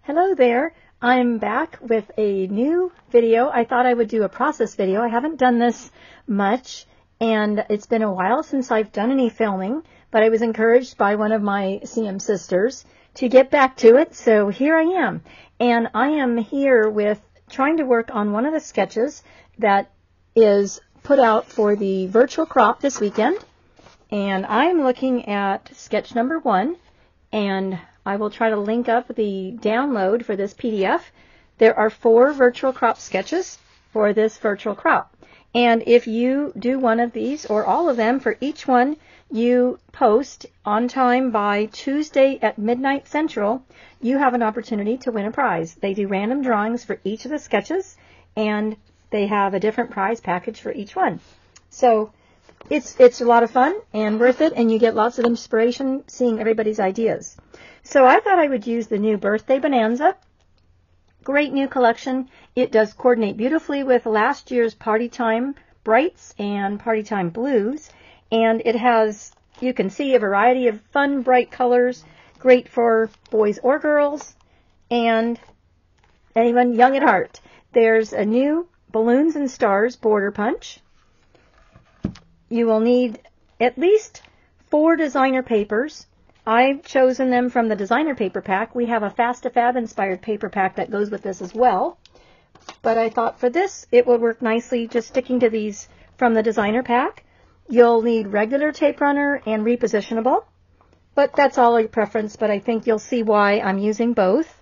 Hello there. I'm back with a new video. I thought I would do a process video. I haven't done this much, and it's been a while since I've done any filming, but I was encouraged by one of my CM sisters to get back to it, so here I am. And I am here with trying to work on one of the sketches that is put out for the virtual crop this weekend. And I'm looking at sketch number 1, and I will try to link up the download for this PDF. There are 4 virtual crop sketches for this virtual crop. And if you do one of these or all of them, for each one you post on time by Tuesday at midnight Central, you have an opportunity to win a prize. They do random drawings for each of the sketches, and they have a different prize package for each one. So it's a lot of fun and worth it, and you get lots of inspiration seeing everybody's ideas. So I thought I would use the new Birthday Bonanza. Great new collection. It does coordinate beautifully with last year's Party Time Brights and Party Time Blues. And it has, you can see, a variety of fun, bright colors. Great for boys or girls and anyone young at heart. There's a new Balloons and Stars border punch. You will need at least 4 designer papers. I've chosen them from the designer paper pack. We have a Fast to Fab inspired paper pack that goes with this as well. But I thought for this it would work nicely just sticking to these from the designer pack. You'll need regular tape runner and repositionable. But that's all your preference, but I think you'll see why I'm using both.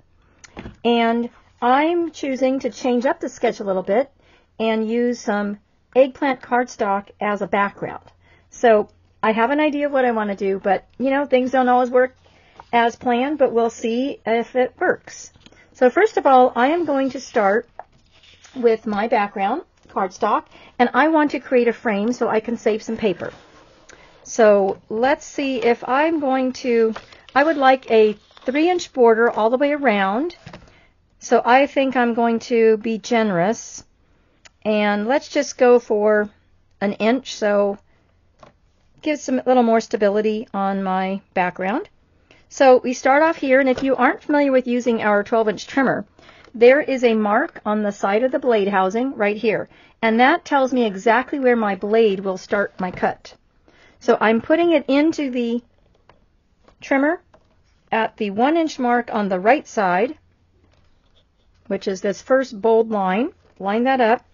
And I'm choosing to change up the sketch a little bit and use some eggplant cardstock as a background. So I have an idea of what I want to do, but you know, things don't always work as planned, but we'll see if it works. So first of all, I am going to start with my background cardstock, and I want to create a frame so I can save some paper. So let's see if I'm going to, I would like a 3-inch border all the way around. So I think I'm going to be generous, and let's just go for an inch, so gives some little more stability on my background. So we start off here, and if you aren't familiar with using our 12-inch trimmer, there is a mark on the side of the blade housing right here, and that tells me exactly where my blade will start my cut. So I'm putting it into the trimmer at the 1-inch mark on the right side, which is this first bold line. Line that up,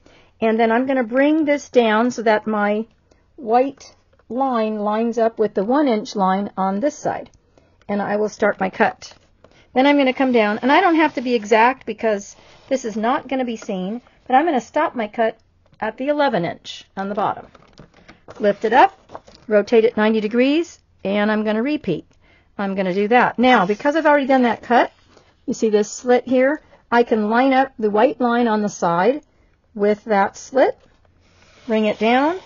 and then I'm going to bring this down so that my white line lines up with the 1-inch line on this side, and I will start my cut. Then I'm going to come down, and I don't have to be exact because this is not going to be seen, but I'm going to stop my cut at the 11-inch on the bottom. Lift it up, rotate it 90 degrees, and I'm going to repeat. I'm going to do that. Now, because I've already done that cut, you see this slit here, I can line up the white line on the side with that slit, bring it down,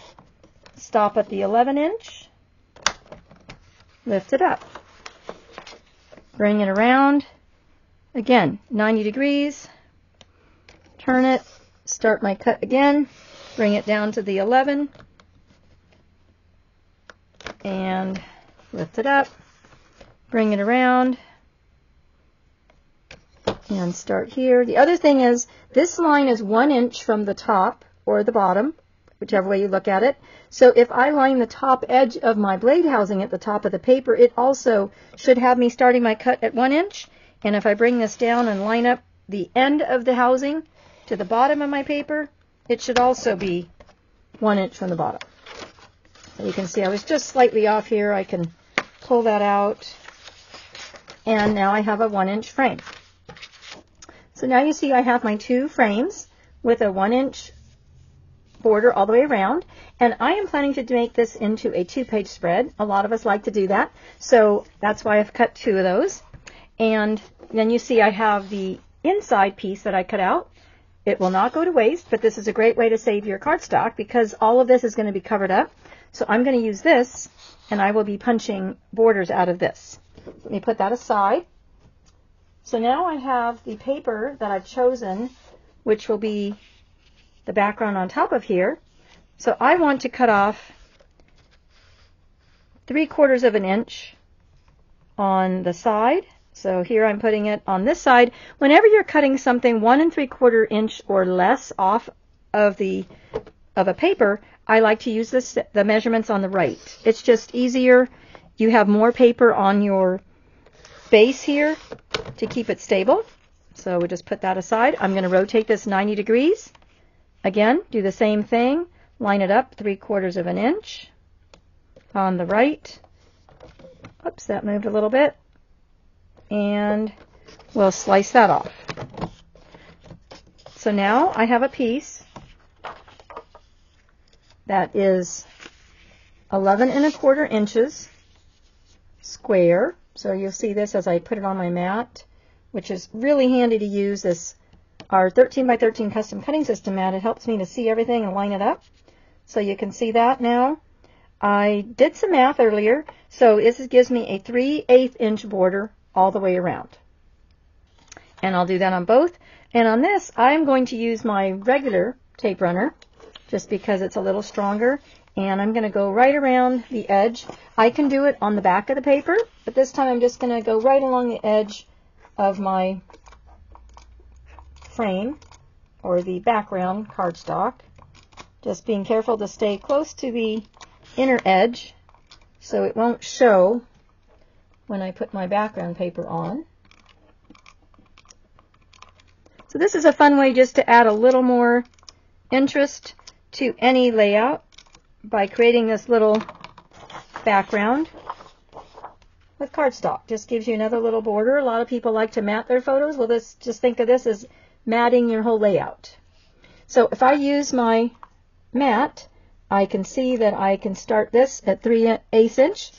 stop at the 11-inch, lift it up, bring it around, again, 90 degrees, turn it, start my cut again, bring it down to the 11, and lift it up, bring it around, and start here. The other thing is, this line is 1 inch from the top or the bottom, whichever way you look at it. So if I line the top edge of my blade housing at the top of the paper, it also should have me starting my cut at 1 inch. And if I bring this down and line up the end of the housing to the bottom of my paper, it should also be 1 inch from the bottom. So you can see I was just slightly off here. I can pull that out. And now I have a 1-inch frame. So now you see I have my 2 frames with a 1-inch border all the way around, and I am planning to make this into a 2-page spread. A lot of us like to do that, so that's why I've cut 2 of those. And then you see I have the inside piece that I cut out. It will not go to waste, but this is a great way to save your cardstock because all of this is going to be covered up. So I'm going to use this, and I will be punching borders out of this. Let me put that aside. So now I have the paper that I've chosen, which will be the background on top of here. So I want to cut off 3/4 of an inch on the side. So here I'm putting it on this side. Whenever you're cutting something 1 3/4 inch or less off of a paper, I like to use the measurements on the right. It's just easier. You have more paper on your base here to keep it stable. So we'll just put that aside. I'm going to rotate this 90 degrees. Again, do the same thing. Line it up 3/4 inch on the right. Oops, that moved a little bit. And we'll slice that off. So now I have a piece that is 11 1/4 inches square. So you'll see this as I put it on my mat, which is really handy to use. This our 13 by 13 custom cutting system mat. It helps me to see everything and line it up. So you can see that now. I did some math earlier, so this gives me a 3/8 inch border all the way around. And I'll do that on both. And on this, I'm going to use my regular tape runner, just because it's a little stronger. And I'm going to go right around the edge. I can do it on the back of the paper, but this time I'm just going to go right along the edge of my frame, or the background cardstock. Just being careful to stay close to the inner edge so it won't show when I put my background paper on. So this is a fun way just to add a little more interest to any layout by creating this little background with cardstock. Just gives you another little border. A lot of people like to mat their photos. Well, just think of this as matting your whole layout. So if I use my mat, I can see that I can start this at 3/8 inch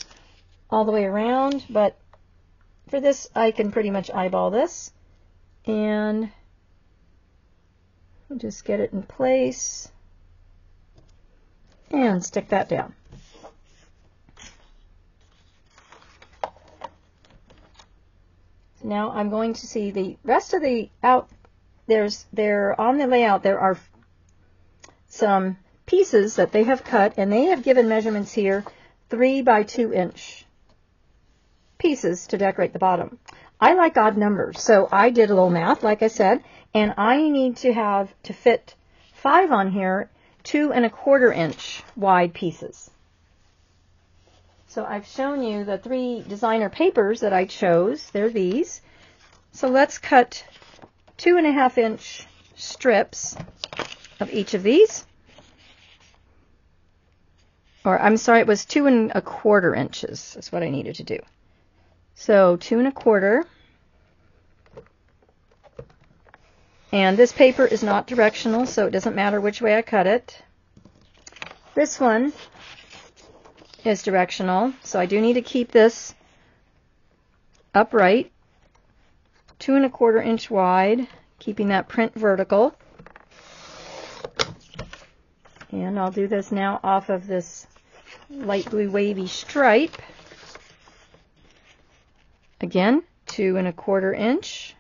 all the way around, but for this I can pretty much eyeball this and just get it in place and stick that down. Now I'm going to see the rest of the there on the layout. There are some pieces that they have cut, and they have given measurements here 3 by 2 inch pieces to decorate the bottom. I like odd numbers, so I did a little math, like I said, and I need to fit 5 on here, 2 1/4 inch wide pieces. So I've shown you the 3 designer papers that I chose. They're these. So let's cut 2 1/2 inch strips of each of these. Or I'm sorry, it was 2 1/4 inches. That's what I needed to do. So 2 1/4. And this paper is not directional, so it doesn't matter which way I cut it. This one is directional, so I do need to keep this upright. 2 1/4 inch wide, keeping that print vertical. And I'll do this now off of this light blue wavy stripe. Again, 2 1/4 inch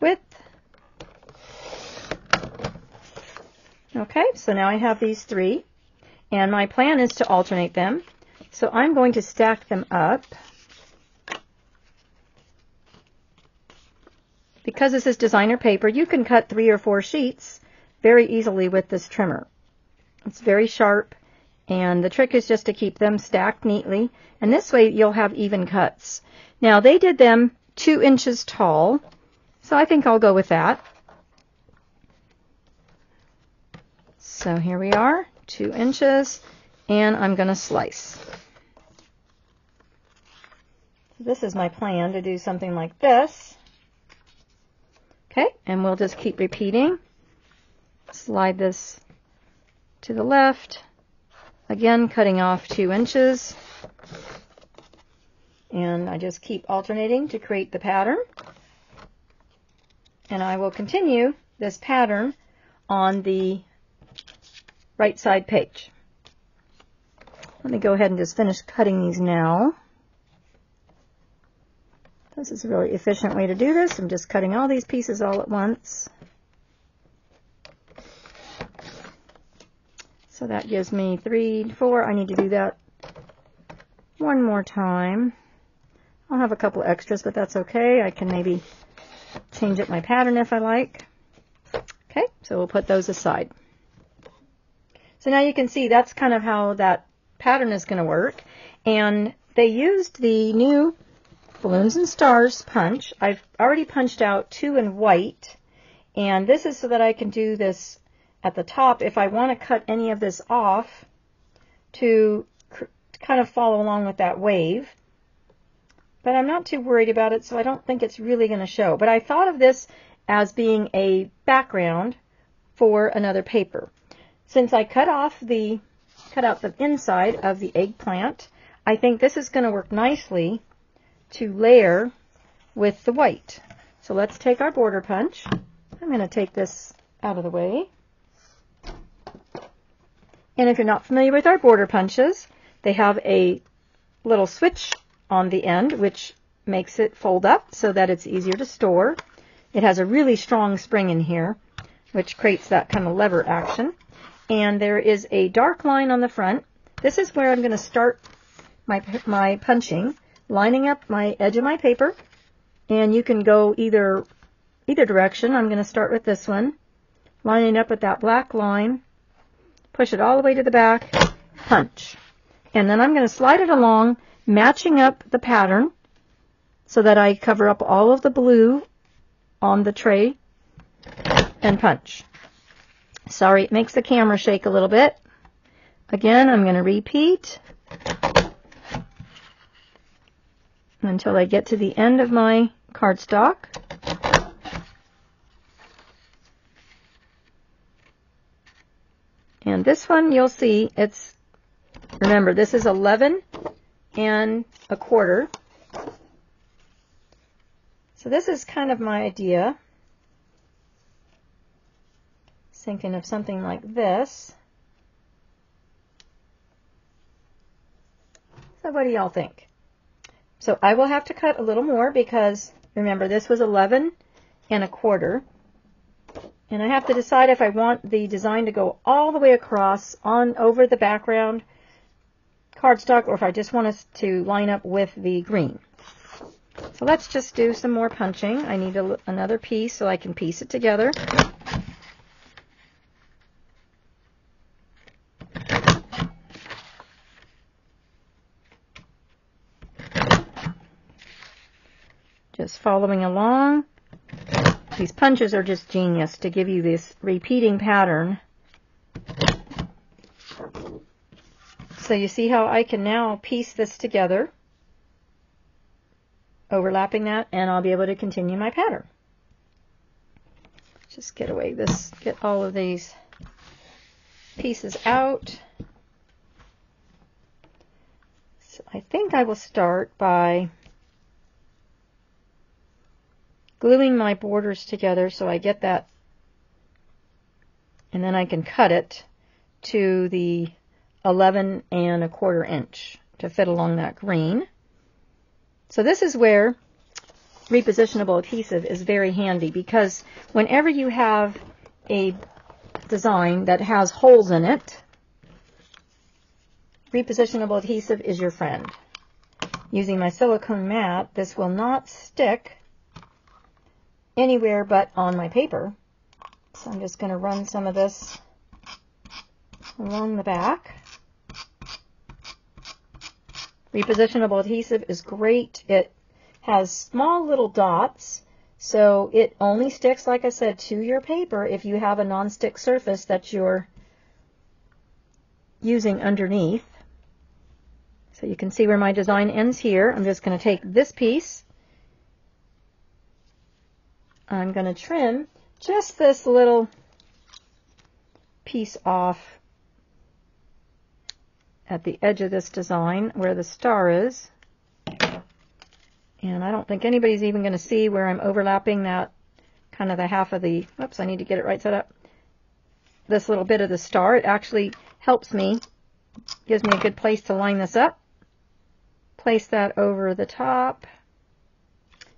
width. Okay, so now I have these 3, and my plan is to alternate them. So I'm going to stack them up. Because this is designer paper, you can cut 3 or 4 sheets very easily with this trimmer. It's very sharp, and the trick is just to keep them stacked neatly, and this way you'll have even cuts. Now they did them 2 inches tall, so I think I'll go with that. So here we are, 2 inches, and I'm going to slice. This is my plan, to do something like this. Okay, and we'll just keep repeating. Slide this to the left, again cutting off 2 inches, and I just keep alternating to create the pattern, and I will continue this pattern on the right side page. Let me go ahead and just finish cutting these now. This is a really efficient way to do this. I'm just cutting all these pieces all at once. So that gives me 3, 4. I need to do that one more time. I'll have a couple extras, but that's okay. I can maybe change up my pattern if I like. Okay, so we'll put those aside. So now you can see that's kind of how that pattern is going to work. And they used the new Balloons and Stars punch. I've already punched out 2 in white, and this is so that I can do this at the top if I want to cut any of this off to kind of follow along with that wave. But I'm not too worried about it, so I don't think it's really going to show. But I thought of this as being a background for another paper. Since I cut out the inside of the eggplant, I think this is going to work nicely to layer with the white. So let's take our border punch. I'm going to take this out of the way. And if you're not familiar with our border punches, they have a little switch on the end which makes it fold up so that it's easier to store. It has a really strong spring in here which creates that kind of lever action. And there is a dark line on the front. This is where I'm going to start my punching, lining up my edge of my paper, and you can go either direction. I'm going to start with this one, lining up with that black line, push it all the way to the back, punch. And then I'm going to slide it along, matching up the pattern so that I cover up all of the blue on the tray, and punch. Sorry, it makes the camera shake a little bit. Again, I'm going to repeat until I get to the end of my cardstock. And this one, you'll see, remember, this is 11 1/4. So this is kind of my idea. Thinking of something like this. So what do y'all think? So I will have to cut a little more because, remember, this was 11 1/4. And I have to decide if I want the design to go all the way across over the background cardstock, or if I just want us to line up with the green. So let's just do some more punching. I need another piece so I can piece it together. Just following along. These punches are just genius to give you this repeating pattern. So you see how I can now piece this together, overlapping that, and I'll be able to continue my pattern. Just get all of these pieces out. So I think I will start by gluing my borders together so I get that, and then I can cut it to the 11 1/4 inch to fit along that green. So this is where repositionable adhesive is very handy, because whenever you have a design that has holes in it, repositionable adhesive is your friend. Using my silicone mat, this will not stick anywhere but on my paper. So I'm just going to run some of this along the back. Repositionable adhesive is great. It has small little dots, so it only sticks, like I said, to your paper if you have a non-stick surface that you're using underneath. So you can see where my design ends here. I'm just going to take this piece. I'm going to trim just this little piece off at the edge of this design where the star is. And I don't think anybody's even going to see where I'm overlapping that kind of the half of the, oops, I need to get it right set up. This little bit of the star, it actually helps me, gives me a good place to line this up. Place that over the top.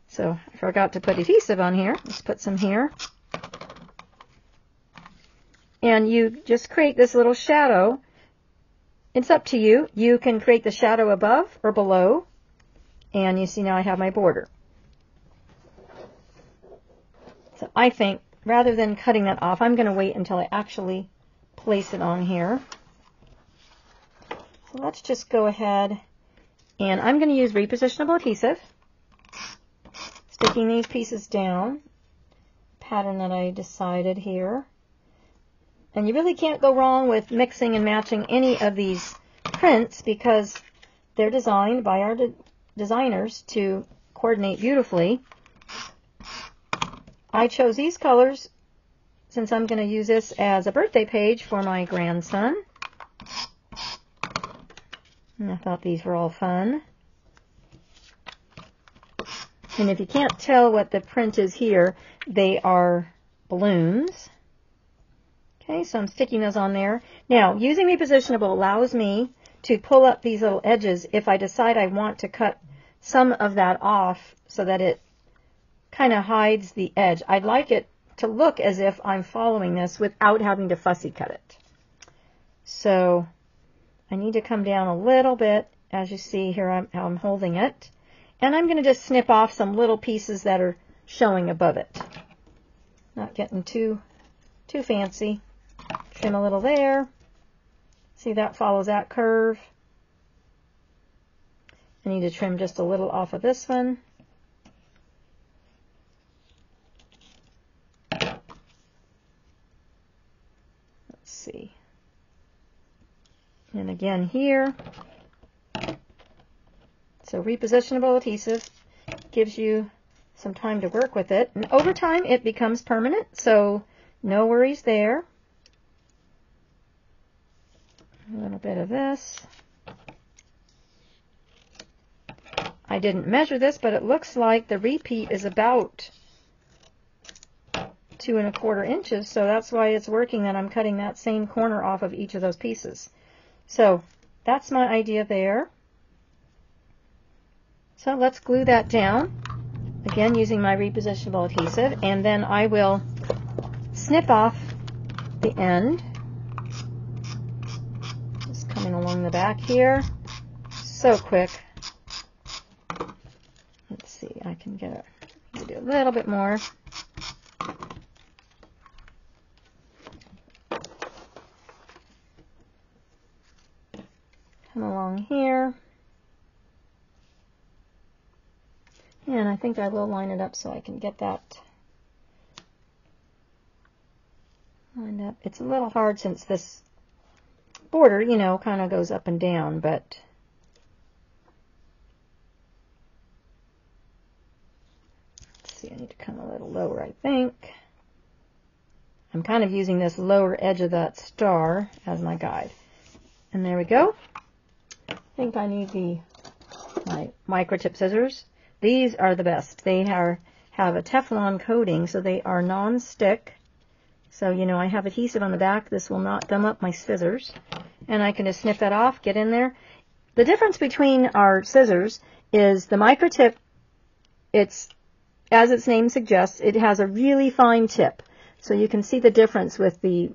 So I forgot to put adhesive on here. Let's put some here. And you just create this little shadow. It's up to you. You can create the shadow above or below. And you see now I have my border. So I think rather than cutting that off, I'm going to wait until I actually place it on here. So let's just go ahead, and I'm going to use repositionable adhesive, sticking these pieces down, pattern that I decided here. And you really can't go wrong with mixing and matching any of these prints because they're designed by our designers to coordinate beautifully. I chose these colors since I'm going to use this as a birthday page for my grandson. And I thought these were all fun. And if you can't tell what the print is here, they are balloons. Okay, so I'm sticking those on there. Now, using repositionable allows me to pull up these little edges if I decide I want to cut some of that off so that it kind of hides the edge. I'd like it to look as if I'm following this without having to fussy cut it. So I need to come down a little bit, as you see here how I'm holding it. And I'm going to just snip off some little pieces that are showing above it. Not getting too fancy. Trim a little there. See, that follows that curve. I need to trim just a little off of this one. Let's see. And again here. So repositionable adhesive gives you some time to work with it. And over time it becomes permanent, so no worries there. A little bit of this. I didn't measure this, but it looks like the repeat is about 2 1/4 inches, so that's why it's working that I'm cutting that same corner off of each of those pieces. So that's my idea there. So let's glue that down, again using my repositionable adhesive, and then I will snip off the end. Just coming along the back here. So quick. Let's see, I can get it, do a little bit more. Come along here. And I think I will line it up so I can get that lined up. It's a little hard since this border, you know, kind of goes up and down, but let's see, I need to come a little lower, I think. I'm kind of using this lower edge of that star as my guide. And there we go. I think I need my microtip scissors. These are the best. They have a Teflon coating, so they are non-stick. So, you know, I have adhesive on the back. This will not gum up my scissors. And I can just snip that off, get in there. The difference between our scissors is the microtip, it's, as its name suggests, it has a really fine tip. So you can see the difference with the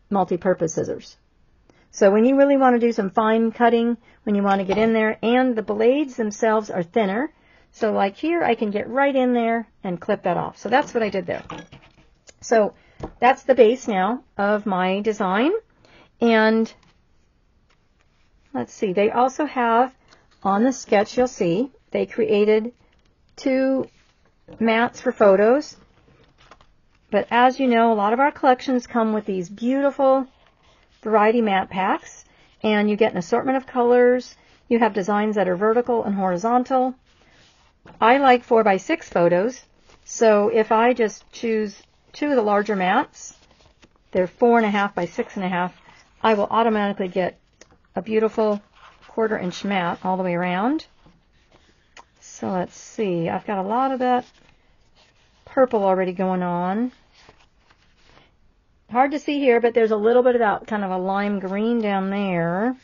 multi-purpose scissors. So when you really want to do some fine cutting, when you want to get in there, and the blades themselves are thinner, so like here, I can get right in there and clip that off. So that's what I did there. So that's the base now of my design. And let's see, they also have, on the sketch you'll see, they created 2 mats for photos. But as you know, a lot of our collections come with these beautiful variety mat packs. And you get an assortment of colors. You have designs that are vertical and horizontal. I like 4x6 photos, so if I just choose 2 of the larger mats, they're 4.5 by 6.5, I will automatically get a beautiful 1/4 inch mat all the way around. So let's see, I've got a lot of that purple already going on. Hard to see here, but there's a little bit of that kind of a lime green down there.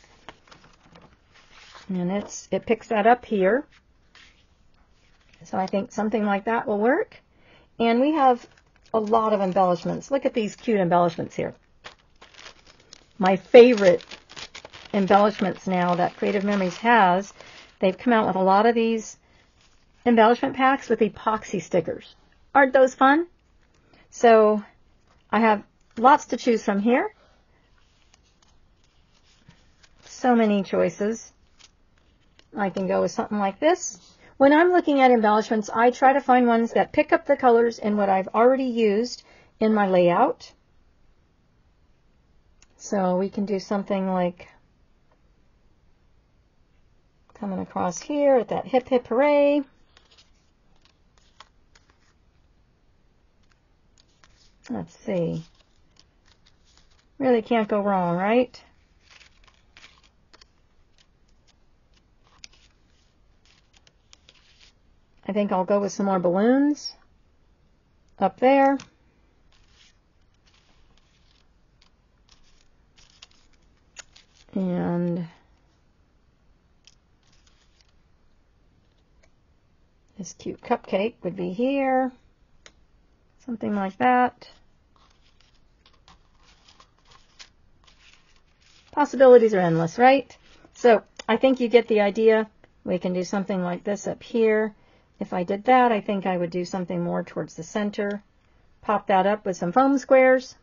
And it picks that up here. So I think something like that will work. And we have a lot of embellishments. Look at these cute embellishments here. My favorite embellishments now that Creative Memories has. They've come out with a lot of these embellishment packs with epoxy stickers. Aren't those fun? So I have lots to choose from here. So many choices. I can go with something like this. When I'm looking at embellishments, I try to find ones that pick up the colors in what I've already used in my layout. So we can do something like coming across here at that hip hip hooray. Let's see. Really can't go wrong, right? I think I'll go with some more balloons up there. And this cute cupcake would be here. Something like that. Possibilities are endless, right? So I think you get the idea. We can do something like this up here. If I did that, I think I would do something more towards the center. Pop that up with some foam squares.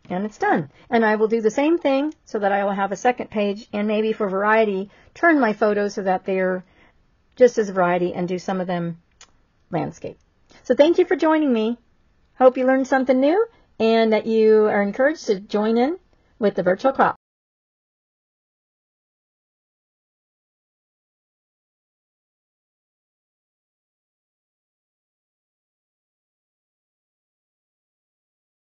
And it's done. And I will do the same thing so that I will have a second page, and maybe for variety, turn my photos so that they're just as variety and do some of them landscape. So thank you for joining me. Hope you learned something new and that you are encouraged to join in with the virtual crop.